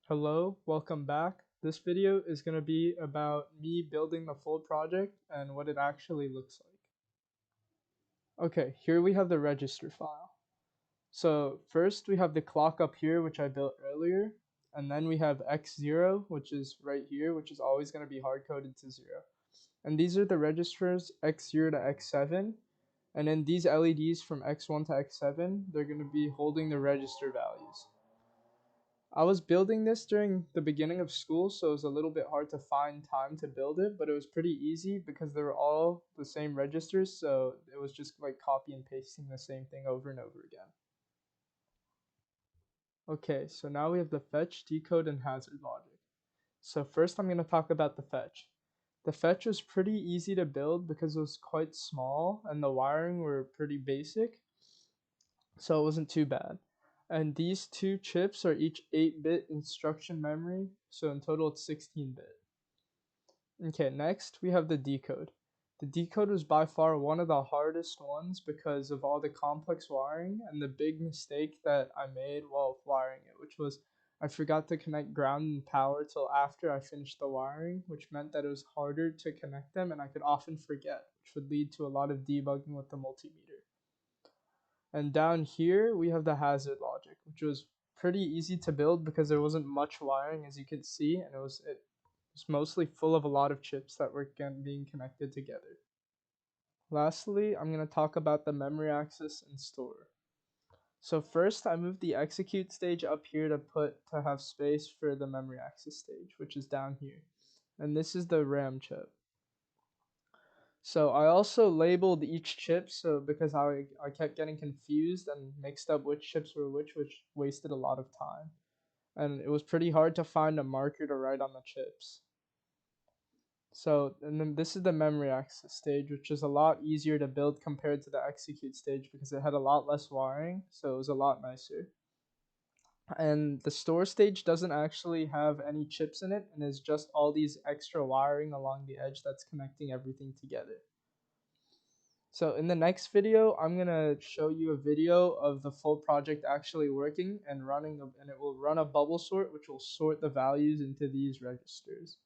Hello, welcome back. This video is going to be about me building the full project and what it actually looks like. Okay, here we have the register file. So first we have the clock up here, which I built earlier, and then we have x0, which is right here, which is always going to be hard-coded to 0. And these are the registers x0 to x7, and then these LEDs from x1 to x7, they're going to be holding the register values. I was building this during the beginning of school, so it was a little bit hard to find time to build it, but it was pretty easy because they were all the same registers, so it was just like copy and pasting the same thing over and over again. Okay, so now we have the fetch, decode, and hazard logic. So first I'm going to talk about the fetch. The fetch was pretty easy to build because it was quite small and the wiring were pretty basic, so it wasn't too bad. And these two chips are each 8-bit instruction memory, so in total it's 16-bit. Okay, next we have the decode. The decode was by far one of the hardest ones because of all the complex wiring and the big mistake that I made while wiring it, which was I forgot to connect ground and power till after I finished the wiring, which meant that it was harder to connect them and I could often forget, which would lead to a lot of debugging with the multimeter. And down here we have the hazard logic, which was pretty easy to build because there wasn't much wiring, as you can see, and it was mostly full of a lot of chips that were being connected together. Lastly, I'm going to talk about the memory access and store. So first I moved the execute stage up here to have space for the memory access stage, which is down here. And this is the RAM chip. So I also labeled each chip because I kept getting confused and mixed up which chips were which wasted a lot of time. And it was pretty hard to find a marker to write on the chips. So, and then this is the memory access stage, which is a lot easier to build compared to the execute stage because it had a lot less wiring, so it was a lot nicer. And the store stage doesn't actually have any chips in it and is just all these extra wiring along the edge that's connecting everything together. So in the next video, I'm gonna show you a video of the full project actually working and running, and it will run a bubble sort, which will sort the values into these registers.